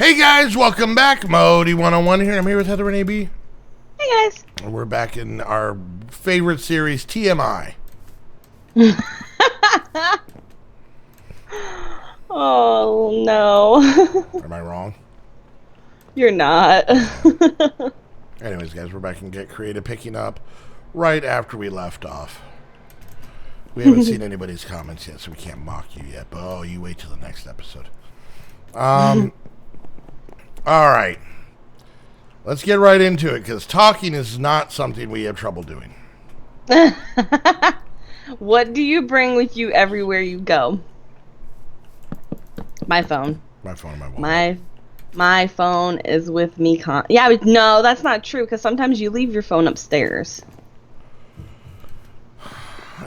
Hey guys, welcome back. Modi 101 here. I'm here with Heather and AB. Hey guys. And we're back in our favorite series, TMI. Oh no. Am I wrong? You're not. Anyways, guys, we're back in Get Creative, picking up right after we left off. We haven't seen anybody's comments yet, so we can't mock you yet. But oh, you wait till the next episode. All right. Let's get right into it, because talking is not something we have trouble doing. What do you bring with you everywhere you go? My phone. My phone and my wallet. My phone is with me. No, that's not true, because sometimes you leave your phone upstairs.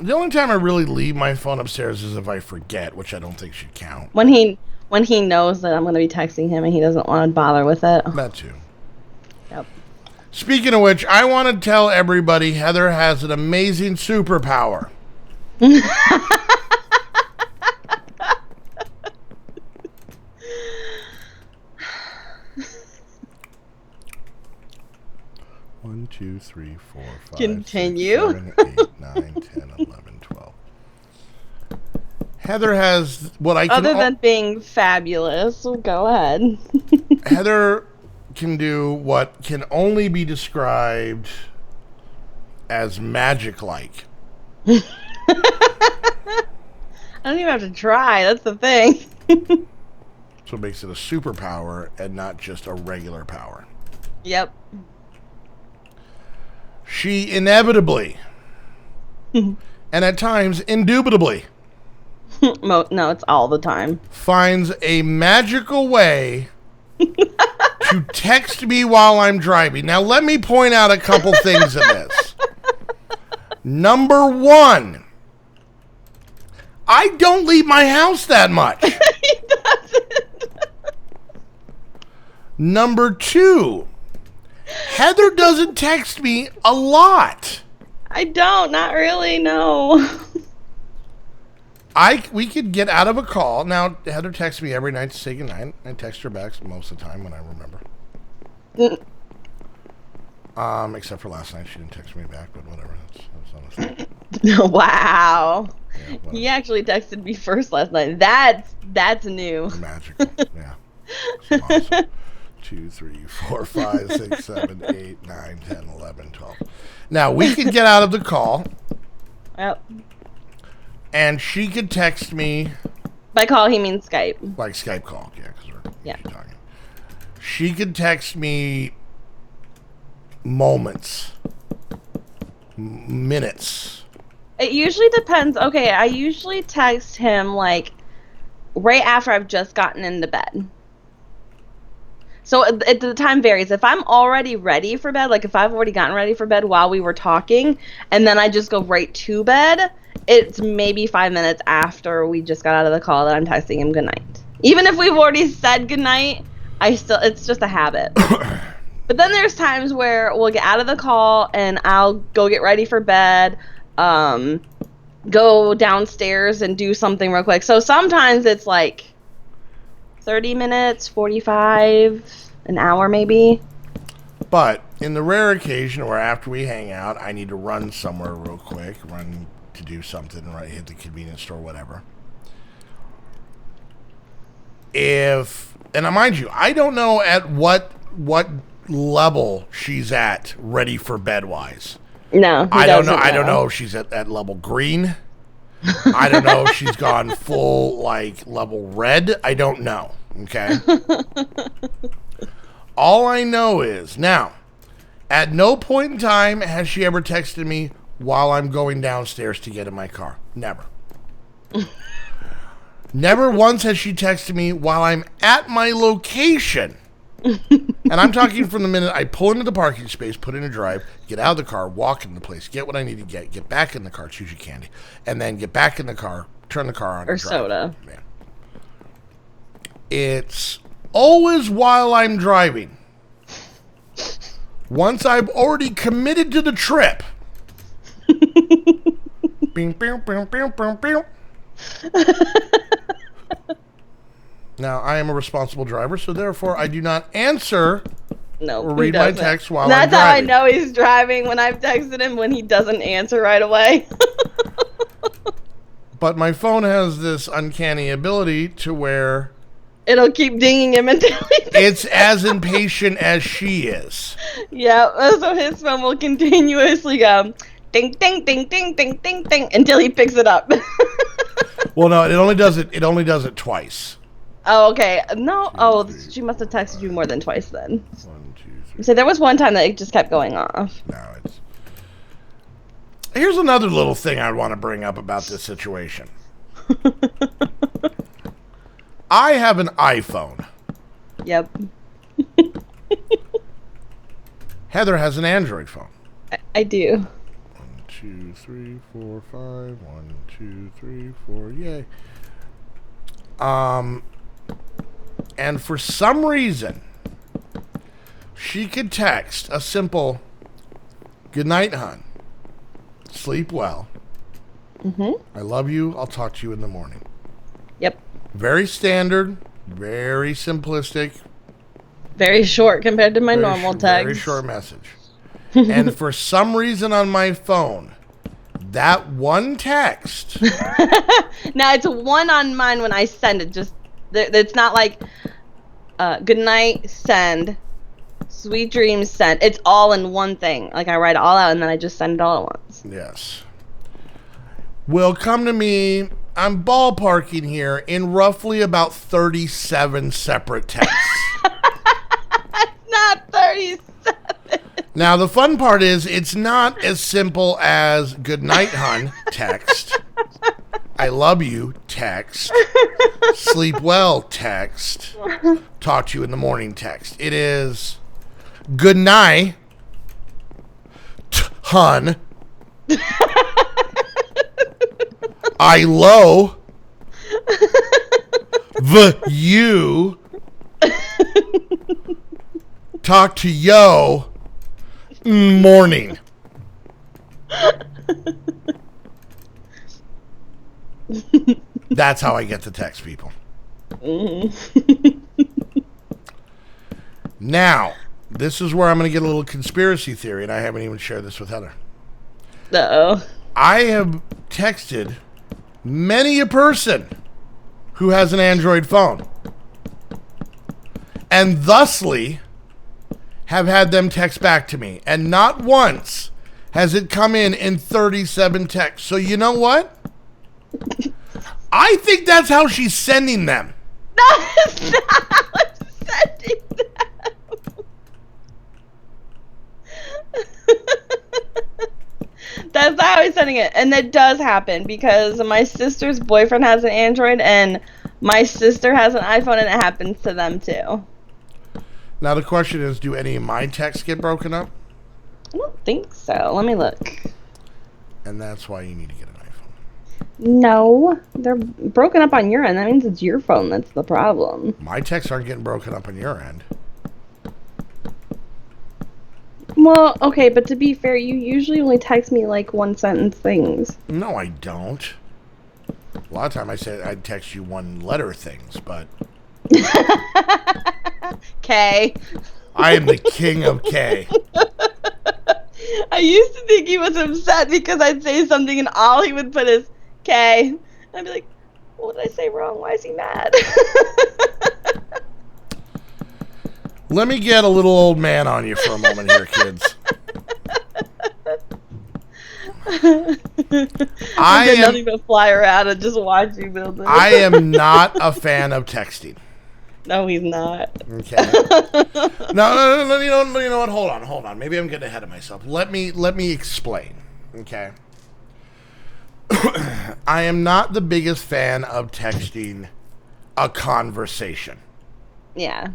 The only time I really leave my phone upstairs is if I forget, which I don't think should count. When he knows that I'm going to be texting him and he doesn't want to bother with it. That too. Yep. Speaking of which, I want to tell everybody Heather has an amazing superpower. One, 2, 3, 4, 5, Continue. 6, 7, 8, 9, 10, 11, 12. Heather has what I can... Other than being fabulous, go ahead. Heather can do what can only be described as magic-like. I don't even have to try. That's the thing. So it makes it a superpower and not just a regular power. Yep. She inevitably, and at times indubitably, No, it's all the time. finds a magical way to text me while I'm driving. Now, let me point out a couple things in this. Number one, I don't leave my house that much. He doesn't. Number two, Heather doesn't text me a lot. I don't. Not really. No. We could get out of a call. Now, Heather texts me every night to say goodnight. I text her back most of the time when I remember. Except for last night. She didn't text me back, but whatever. That's honestly. Wow. Yeah, He actually texted me first last night. That's new. magical. Yeah. So awesome. 2, 3, 4, 5, 6, 7, 8, 9, 10, 11, 12. Now, we could get out of the call, Yep. and she could text me, By call, he means Skype. like Skype call, yeah, because we're Yeah. talking. She could text me moments, minutes. It usually depends. Okay, I usually text him like right after I've just gotten into bed. So the time varies. If I'm already ready for bed, like if I've already gotten ready for bed while we were talking, and then I just go right to bed, it's maybe 5 minutes after we just got out of the call that I'm texting him goodnight. Even if we've already said goodnight, it's just a habit. But then there's times where we'll get out of the call and I'll go get ready for bed, go downstairs and do something real quick. So sometimes it's like 30 minutes, 45, an hour maybe. But in the rare occasion where after we hang out, I need to run somewhere real quick, run to do something, right, hit the convenience store, whatever. And mind you, I don't know at what level she's at ready for bed wise. No, I don't know. I don't know if she's at level green. I don't know if she's gone full like level red. I don't know. Okay. All I know is now, at no point in time has she ever texted me while I'm going downstairs to get in my car. Never. Never once has she texted me while I'm at my location. And I'm talking from the minute I pull into the parking space, put in a drive, get out of the car, walk into the place, get what I need to get back in the car, choose your candy, and then get back in the car, turn the car on. Or soda. Man. It's always while I'm driving. Once I've already committed to the trip. Bing, bing, bing, bing, bing, bing. Now, I am a responsible driver, so therefore I do not answer No, or read my text while I'm That's how I driving. know he's driving, when I've texted him when he doesn't answer right away. But my phone has this uncanny ability to where It'll keep dinging him until he it's as impatient as she is. Yeah, so his phone will continuously go ding, ding, ding, ding, ding, ding, ding until he picks it up. Well, no, it only does it twice. Oh, okay. No, Two, three, she must have texted you more than twice then. 1, 2, 3. So there was one time that it just kept going off. No, it's. Here's another little thing I want to bring up about this situation. I have an iPhone. Yep. Heather has an Android phone. I do. 1, 2, 3, 4, 5. 1, 2, 3, 4. Yay. And for some reason, she could text a simple "Good night, hon. Sleep well. I love you. I'll talk to you in the morning." Yep. Very standard, very simplistic. Very short compared to my normal text. Very short message. And for some reason on my phone, that one text. Now it's one on mine when I send it. Just it's not like good night, send, sweet dreams, send. It's all in one thing. Like I write it all out and then I just send it all at once. Yes. Will come to me. I'm ballparking here in roughly about 37 separate texts. Not 37. Now, the fun part is it's not as simple as "Good night, hun" text, "I love you" text, "Sleep well" text, "Talk to you in the morning" text. It is "Good night, hun. I low you. Talk to yo morning." That's how I get the text, people. Now, this is where I'm going to get a little conspiracy theory, and I haven't even shared this with Heather. Uh-oh. I have texted many a person who has an Android phone, and thusly have had them text back to me. And not once has it come in 37 texts. So you know what? I think that's how she's sending them. No, it's not how I'm sending them. That's not how he's sending it. And that does happen because my sister's boyfriend has an Android and my sister has an iPhone and it happens to them too. Now the question is, do any of my texts get broken up? I don't think so. Let me look. And that's why you need to get an iPhone. No, they're broken up on your end. That means it's your phone that's the problem. My texts aren't getting broken up on your end. Well, okay, but to be fair, you usually only text me like one sentence things. No, I don't. A lot of time I said I'd text you one letter things, but K. I am the king of K. I used to think he was upset because I'd say something and all he would put is K. I'd be like, what did I say wrong? Why is he mad? Let me get a little old man on you for a moment here, kids. I did am nothing but fly around and just watch you build it. I am not a fan of texting. No, he's not. Okay. No. You know what? Hold on. Maybe I'm getting ahead of myself. Let me explain. Okay. I am not the biggest fan of texting a conversation. Yeah.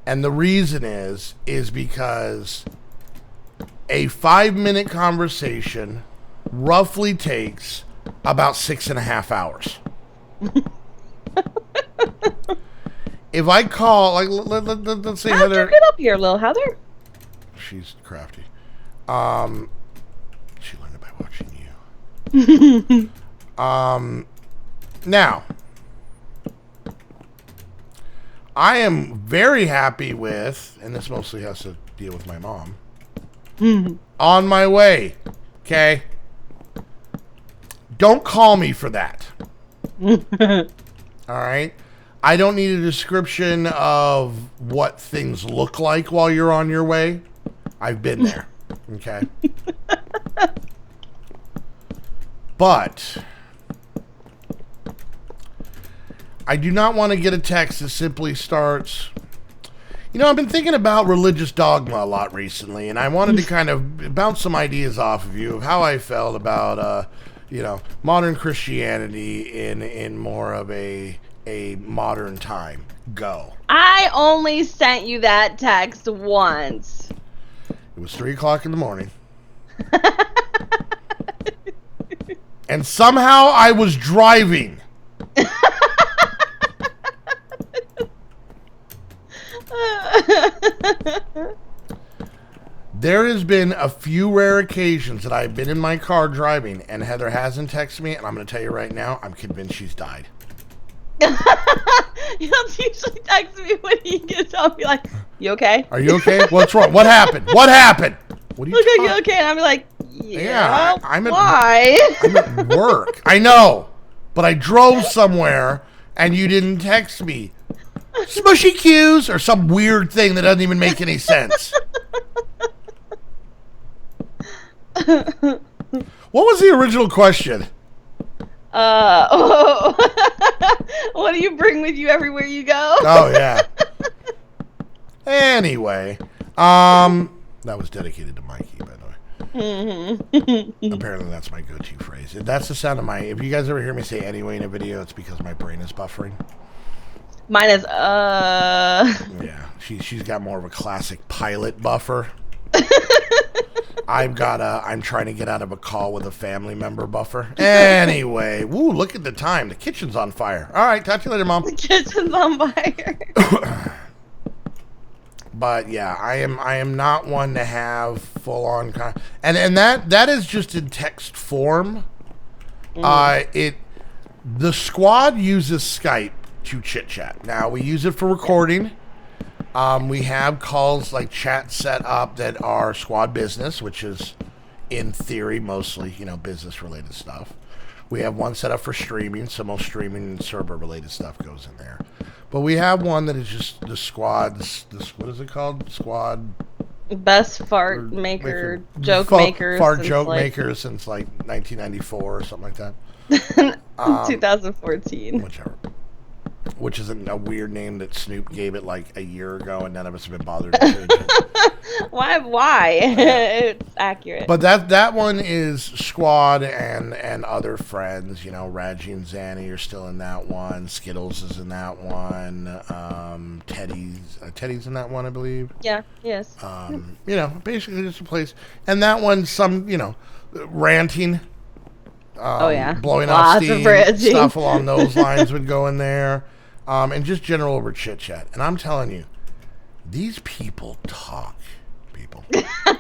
And the reason is because a 5-minute conversation roughly takes about 6.5 hours. If I call, like, let's say How'd Heather. you get up here, little Heather? She's crafty. She learned it by watching you. Now, I am very happy with, and this mostly has to deal with my mom. On my way. Okay? Don't call me for that. Alright? I don't need a description of what things look like while you're on your way. I've been there. Okay? But I do not want to get a text that simply starts... You know, I've been thinking about religious dogma a lot recently, and I wanted to kind of bounce some ideas off of you of how I felt about, modern Christianity in more of a modern time. Go. I only sent you that text once. It was 3 o'clock in the morning. And somehow I was driving. There has been a few rare occasions that I've been in my car driving and Heather hasn't texted me, and I'm going to tell you right now, I'm convinced she's died. He'll usually text me when he gets home, be like, "You okay? Are you okay? What's wrong? What happened? What happened? What are you talking? You okay?" And I'm like, "Yeah, why? I'm at work. I know, but I drove somewhere and you didn't text me. Smushy cues or some weird thing that doesn't even make any sense." What was the original question? What do you bring with you everywhere you go? Oh, yeah. Anyway, that was dedicated to Mikey, by the way. Apparently that's my go-to phrase. That's the sound of my... If you guys ever hear me say anyway in a video, it's because my brain is buffering. Mine is, Yeah, she's got more of a classic pilot buffer. I'm trying to get out of a call with a family member buffer. Anyway, woo, look at the time. The kitchen's on fire. All right, talk to you later, Mom. The kitchen's on fire. But yeah, I am not one to have full on and that is just in text form. The squad uses Skype to chit chat. Now we use it for recording. We have calls like chat set up that are squad business, which is in theory mostly, business related stuff. We have one set up for streaming, so most streaming and server related stuff goes in there. But we have one that is just the squads, what is it called? Squad best fart maker, joke maker. Fart joke maker since like 1994 or something like that. 2014. Whichever. Which is a weird name that Snoop gave it like a year ago, and none of us have been bothered to change it. Why? It's accurate. But that one is squad and other friends. Raji and Zanny are still in that one. Skittles is in that one. Teddy's in that one, I believe. Yeah. Yes. Basically just a place. And that one, some ranting. Blowing off steam, stuff along those lines would go in there. And just general over chit chat. And I'm telling you, these people talk, people. Oh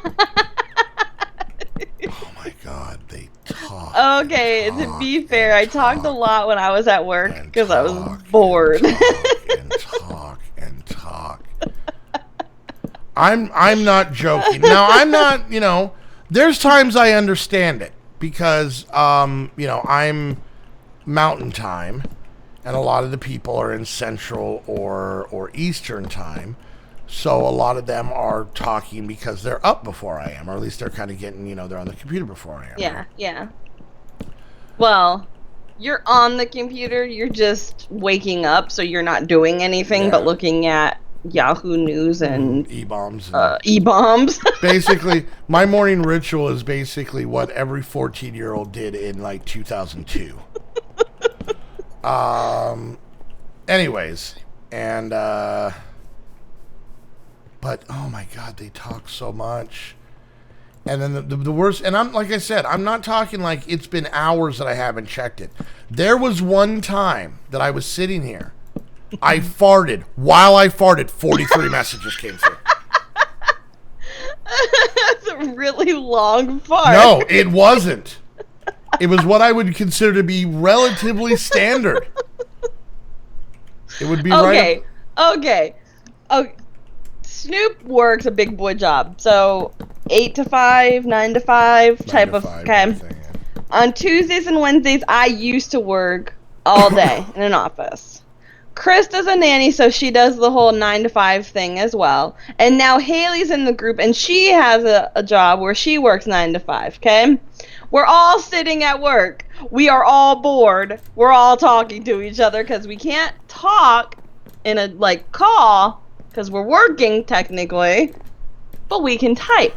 my God, they talk. Okay, to be fair, I talked a lot when I was at work because I was bored. And talk. I'm not joking. Now, I'm not, there's times I understand it because, I'm mountain time. And a lot of the people are in Central or Eastern time. So a lot of them are talking because they're up before I am. Or at least they're kind of getting, they're on the computer before I am. Yeah, yeah. Well, you're on the computer. You're just waking up. So you're not doing anything but looking at Yahoo News and E-bombs. E-bombs. Basically, my morning ritual is basically what every 14-year-old did in like 2002. Anyways, and, but, oh my God, they talk so much. And then the worst, and like I said, I'm not talking like it's been hours that I haven't checked it. There was one time that I was sitting here. I farted. While I farted, 43 messages came through. That's a really long fart. No, it wasn't. It was what I would consider to be relatively standard. It would be okay. Okay. Okay. Snoop works a big boy job. So 8 to 5, 9 to 5 type of okay. On Tuesdays and Wednesdays, I used to work all day in an office. Krista's a nanny, so she does the whole 9 to 5 thing as well. And now Haley's in the group, and she has a job where she works 9 to 5, okay? We're all sitting at work. We are all bored. We're all talking to each other because we can't talk in a, like, call because we're working, technically, but we can type.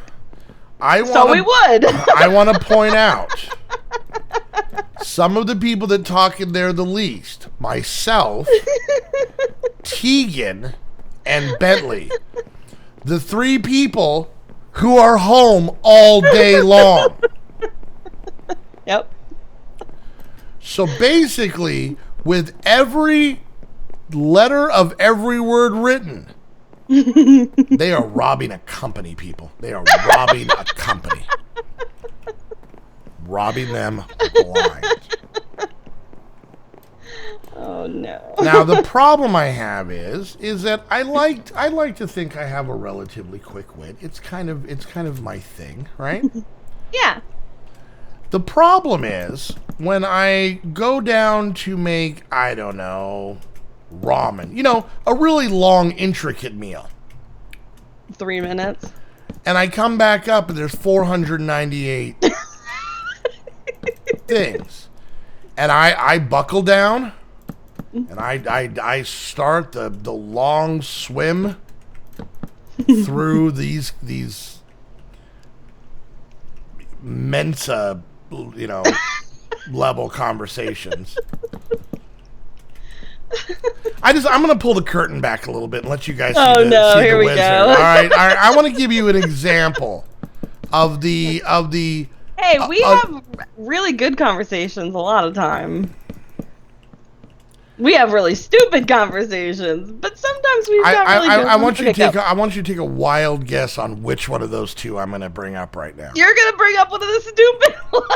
So we would. I want to point out some of the people that talk in there the least. Myself, Tegan, and Bentley. The 3 people who are home all day long. Yep. So basically, with every letter of every word written, they are robbing a company, people. They are robbing a company. Robbing them blind. Oh no. Now the problem I have is that I like to think I have a relatively quick wit. It's kind of my thing, right? Yeah. The problem is when I go down to make, I don't know, ramen. You know, a really long, intricate meal. 3 minutes. And I come back up and there's 498 things. And I buckle down and I start the long swim through these Mensa, you know, level conversations. I'm going to pull the curtain back a little bit and let you guys see the wizard. Go. All right. I want to give you an example of the. Hey, we have really good conversations a lot of time. We have really stupid conversations, but sometimes we've got really good I want you to take a wild guess on which one of those 2 I'm going to bring up right now. You're going to bring up one of the stupid ones.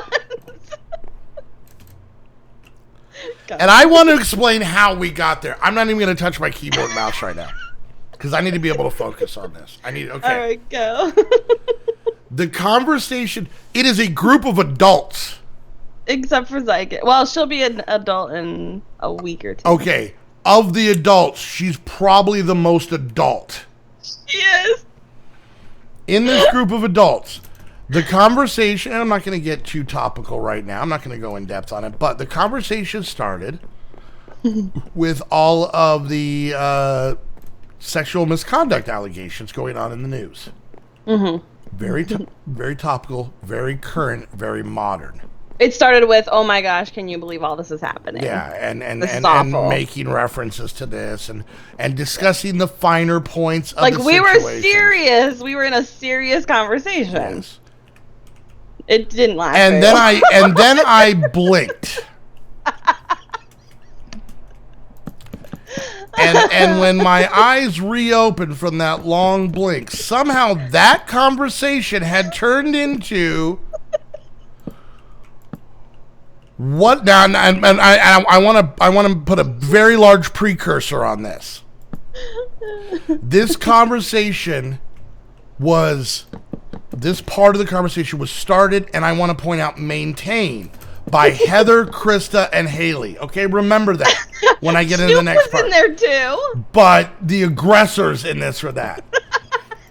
And I want to explain how we got there. I'm not even going to touch my keyboard and mouse right now because I need to be able to focus on this. Okay. All right, go. The conversation, it is a group of adults. Except for Zyke. Well, she'll be an adult in a week or 2. Okay. Of the adults, she's probably the most adult. She is. In this group of adults, the conversation, and I'm not going to get too topical right now. I'm not going to go in depth on it, but the conversation started with all of the sexual misconduct allegations going on in the news. Mm-hmm. Very topical, very current, very modern. It started with, oh my gosh, can you believe all this is happening? Yeah, and making references to this and discussing the finer points of the situation. Like, we were serious. We were in a serious conversation. Yes. It didn't last and then I blinked. And when my eyes reopened from that long blink, somehow that conversation had turned into what now? And I want to put a very large precursor on this. This part of the conversation was started, and I want to point out, maintained by Heather, Krista, and Haley. Okay, remember that when I get into the next part. In there too. But the aggressors in this or that.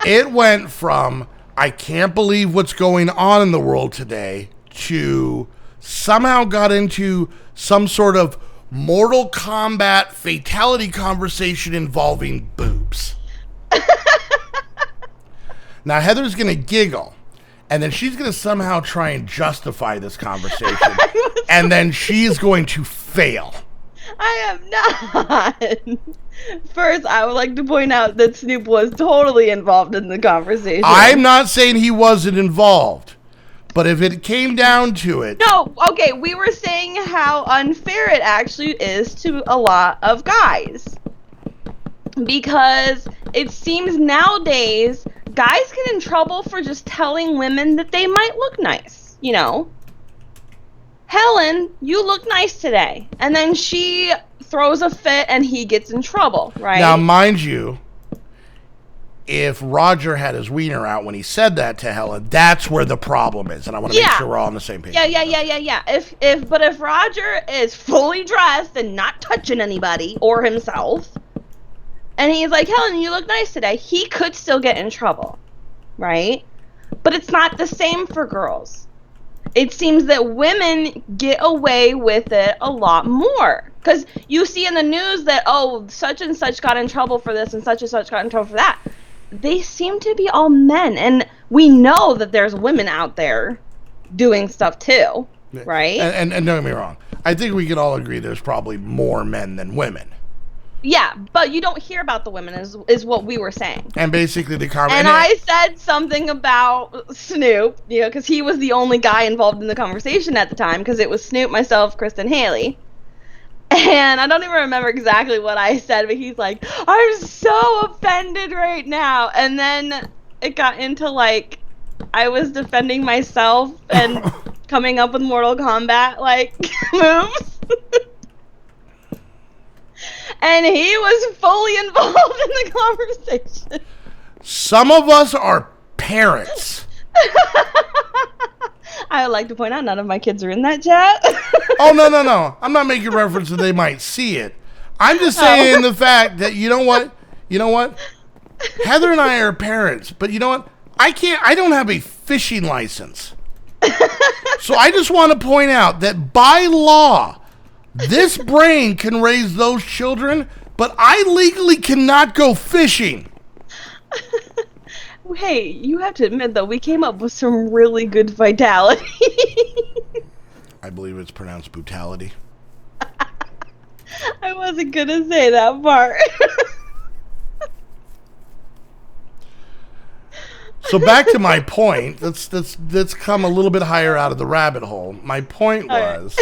It went from, I can't believe what's going on in the world today, to somehow got into some sort of Mortal Kombat fatality conversation involving boobs. Now, Heather's going to giggle, and then she's going to somehow try and justify this conversation, and then she's going to fail. I am not. First, I would like to point out that Snoop was totally involved in the conversation. I'm not saying he wasn't involved, but if it came down to it... No, okay, we were saying how unfair it actually is to a lot of guys. Because it seems nowadays, guys get in trouble for just telling women that they might look nice, you know? Helen, you look nice today. And then she throws a fit and he gets in trouble, right? Now, mind you, if Roger had his wiener out when he said that to Helen, that's where the problem is. And I want to make sure we're all on the same page. Yeah. If Roger is fully dressed and not touching anybody or himself, and he's like, Helen, you look nice today, he could still get in trouble, right? But it's not the same for girls. It seems that women get away with it a lot more. Because you see in the news that, oh, such and such got in trouble for this and such got in trouble for that. They seem to be all men. And we know that there's women out there doing stuff too, right? And don't get me wrong. I think we can all agree there's probably more men than women. Yeah, but you don't hear about the women is what we were saying. And basically the conversation. And I said something about Snoop, you know, because he was the only guy involved in the conversation at the time, because it was Snoop, myself, Kristen, Haley. And I don't even remember exactly what I said, but he's like, I'm so offended right now. And then it got into, like, I was defending myself and coming up with Mortal Kombat, like, moves. And he was fully involved in the conversation. Some of us are parents. I would like to point out none of my kids are in that chat. Oh, no. I'm not making reference that they might see it. I'm just saying the fact that, you know what? Heather and I are parents, but you know what? I don't have a fishing license. So I just want to point out that by law, this brain can raise those children, but I legally cannot go fishing. Hey, you have to admit, though, we came up with some really good vitality. I believe it's pronounced BOOBTALITY. I wasn't going to say that part. So back to my point. Let's come a little bit higher out of the rabbit hole. My point was,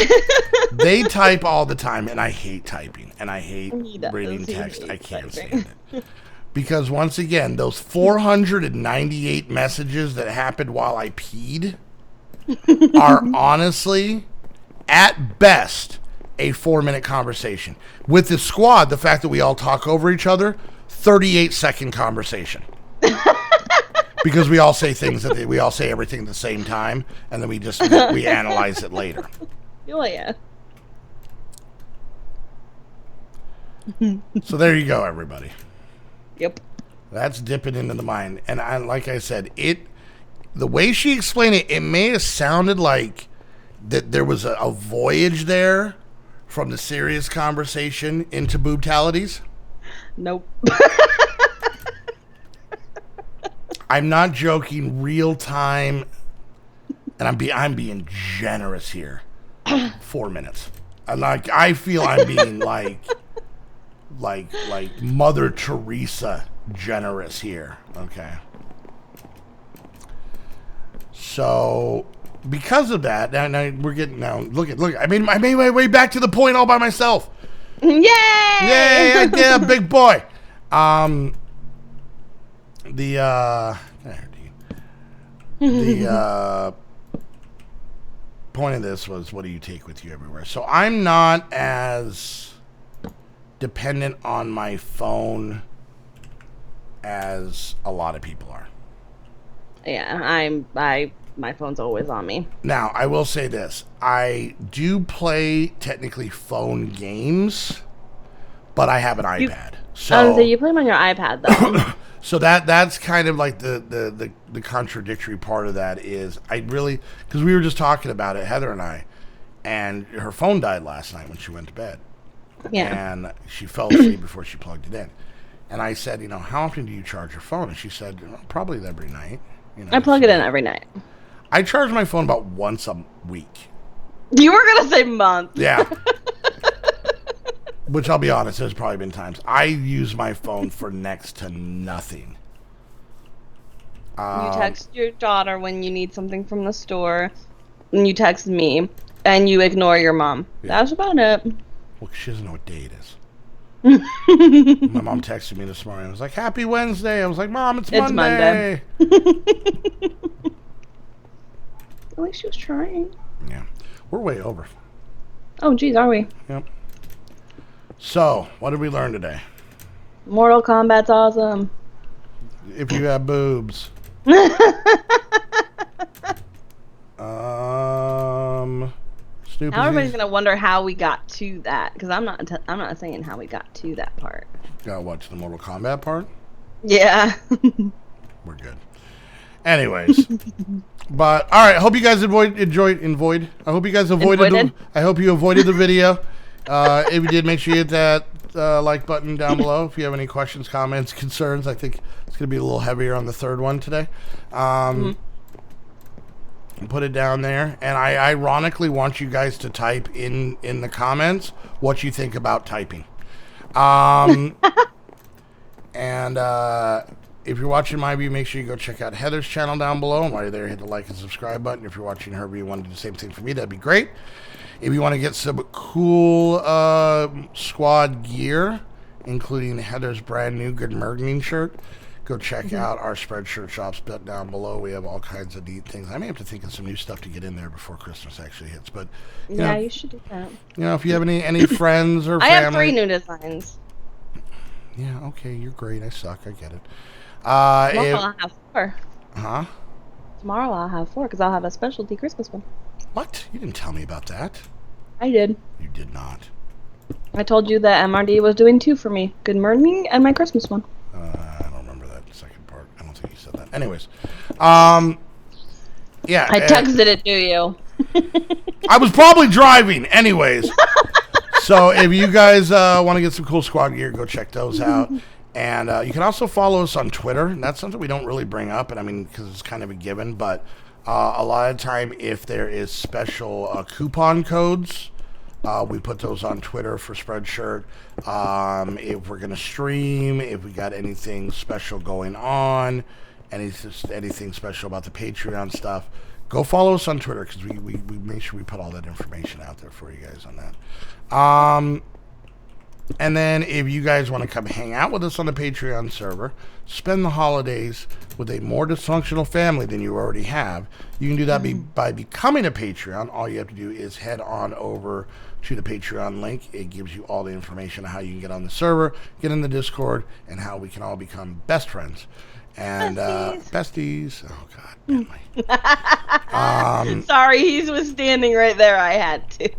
they type all the time, and I hate typing, and I hate reading text. I can't stand it. Because once again, those 498 messages that happened while I peed are honestly, at best, a 4-minute conversation. With the squad, the fact that we all talk over each other, 38-second conversation. Because we all say things we all say everything at the same time, and then we analyze it later. Oh yeah. So there you go, everybody. Yep. That's dipping into the mind, and like I said, the way she explained it, it may have sounded like that there was a voyage there from the serious conversation into boobtalities. Nope. I'm not joking. Real time, and I'm being generous here. 4 minutes. I feel I'm being like Mother Teresa generous here. Okay. So because of that, now we're getting look. I made my way back to the point all by myself. Yay! Yay! Yeah, big boy. The point of this was, what do you take with you everywhere? So I'm not as dependent on my phone as a lot of people are. Yeah, my phone's always on me. Now, I will say this. I do play technically phone games, but I have an iPad. So you play them on your iPad though. So that's kind of like the contradictory part of that is because we were just talking about it, Heather and I, and her phone died last night when she went to bed. Yeah. And she fell asleep before she plugged it in. And I said, how often do you charge your phone? And she said, probably every night. I plug it in every night. I charge my phone about once a week. You were going to say month. Yeah. Which I'll be honest, there's probably been times I use my phone for next to nothing. You text your daughter when you need something from the store, and you text me, and you ignore your mom. Yeah. That's about it. Well, she doesn't know what day it is. My mom texted me this morning. I was like, "Happy Wednesday." I was like, "Mom, it's Monday." At least she was trying. Yeah. We're way over. Oh, geez, are we? Yep. So, what did we learn today? Mortal Kombat's awesome. If you have boobs. Stupid. Now everybody's gonna wonder how we got to that, because I'm not saying how we got to that part. Got what, to the Mortal Kombat part? Yeah. We're good. Anyways, but all right. Hope you guys enjoyed. I hope you guys avoided. I hope you avoided the video. If you did, make sure you hit that like button down below. If you have any questions, comments, concerns, I think it's gonna be a little heavier on the third one today. Put it down there, and I ironically want you guys to type in the comments what you think about typing. And if you're watching my view, make sure you go check out Heather's channel down below. And while you're there, hit the like and subscribe button. If you're watching her view, you want to do the same thing for me, that'd be great. If you want to get some cool squad gear, including Heather's brand new Good Murdening shirt, go check out our Spreadshirt shops down below. We have all kinds of neat things. I may have to think of some new stuff to get in there before Christmas actually hits. But yeah, you should do that. You know, if you have any friends or family, I have 3 new designs. Yeah, okay, you're great. I suck. I get it. Tomorrow I'll have 4. Huh? Tomorrow I'll have 4 because I'll have a specialty Christmas one. What? You didn't tell me about that. I did. You did not. I told you that MRD was doing 2 for me. Good morning and my Christmas one. I don't remember that second part. I don't think you said that. Anyways, yeah. I texted it to you. I was probably driving. Anyways. So if you guys want to get some cool squad gear, go check those out. And you can also follow us on Twitter. And that's something we don't really bring up, and I mean, because it's kind of a given. But a lot of time, if there is special coupon codes, we put those on Twitter for Spreadshirt. If we're going to stream, if we got anything special going on, anything special about the Patreon stuff, go follow us on Twitter, because we make sure we put all that information out there for you guys on that. And then if you guys want to come hang out with us on the Patreon server, spend the holidays with a more dysfunctional family than you already have, you can do that by becoming a Patreon. All you have to do is head on over to the Patreon link. It gives you all the information on how you can get on the server, get in the Discord, and how we can all become best friends. And besties. Oh God, Bentley. Sorry, he was standing right there. I had to.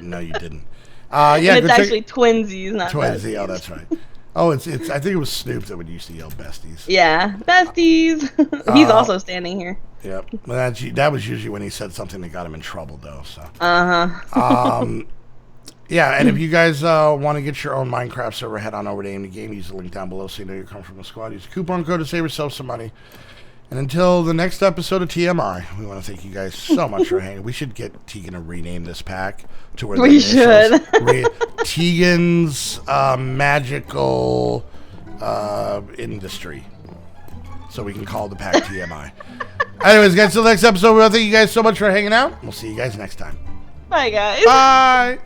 No, you didn't. Yeah, and it's actually twinsies, not Twinsy. besties. Oh, that's right. Oh, it's. I think it was Snoop that would used to yell besties. Yeah, besties. He's also standing here. Yep. Well, that was usually when he said something that got him in trouble, though. So. Yeah, and if you guys want to get your own Minecraft server, head on over to Aim the Game. Use the link down below so you know you come from a squad. Use the coupon code to save yourself some money. And until the next episode of TMI, we want to thank you guys so much for hanging. We should get Tegan to rename this pack to where we should. Tegan's Magical Industry. So we can call the pack TMI. Anyways, guys, till the next episode, we want to thank you guys so much for hanging out. We'll see you guys next time. Bye, guys. Bye.